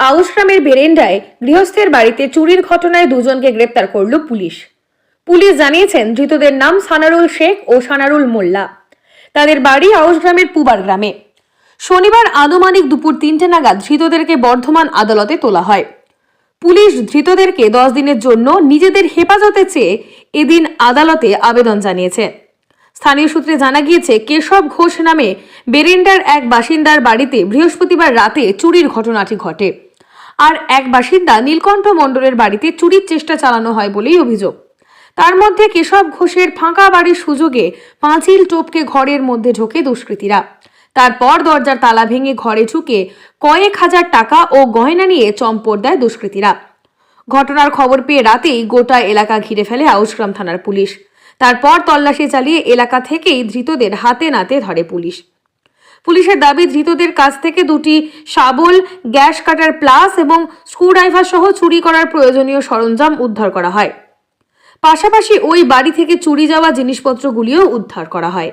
আউশগ্রামের বেরেন্ডায় গৃহস্থের বাড়িতে চুরির ঘটনায় দুজনকে গ্রেপ্তার করল পুলিশ। পুলিশ জানিয়েছেন ধৃতদের নাম সানারুল শেখ ও সানারুল মোল্লা। তাদের বাড়ি আউশগ্রামের পুবার গ্রামে। শনিবার আনুমানিক দুপুর 3টে নাগাদ ধৃতদেরকে বর্ধমান আদালতে তোলা হয়। পুলিশ ধৃতদেরকে 10 দিনের জন্য নিজেদের হেফাজতে চেয়ে এদিন আদালতে আবেদন জানিয়েছে। স্থানীয় সূত্রে জানা গিয়েছে, কেশব ঘোষ নামে বেরেন্ডার এক বাসিন্দার বাড়িতে বৃহস্পতিবার রাতে চুরির ঘটনাটি ঘটে। আর এক বাসিন্দা নীলকণ্ঠ মণ্ডলের বাড়িতে চুরির চেষ্টা চালানো হয় বলেই অভিযোগ। তার মধ্যে কেশব ঘোষের ফাঁকা বাড়ির সুযোগে পাঁচিল টপকে ঘরের মধ্যে ঢোকে দুষ্কৃতীরা। তারপর দরজার তালা ভেঙে ঘরে ঢুকে কয়েক হাজার টাকা ও গয়না নিয়ে চম্পট দেয় দুষ্কৃতীরা। ঘটনার খবর পেয়ে রাতেই গোটা এলাকা ঘিরে ফেলে আউশগ্রাম থানার পুলিশ। তারপর তল্লাশি চালিয়ে এলাকা থেকেই ধৃতদের হাতে নাতে ধরে পুলিশ। পুলিশের দাবি, ধৃতদের কাছ থেকে দুটি শাবল, গ্যাস কাটার প্লাস এবং স্ক্রুড্রাইভার সহ চুরি করার প্রয়োজনীয় সরঞ্জাম উদ্ধার করা হয়। পাশাপাশি ওই বাড়ি থেকে চুরি যাওয়া জিনিসপত্রগুলিও উদ্ধার করা হয়।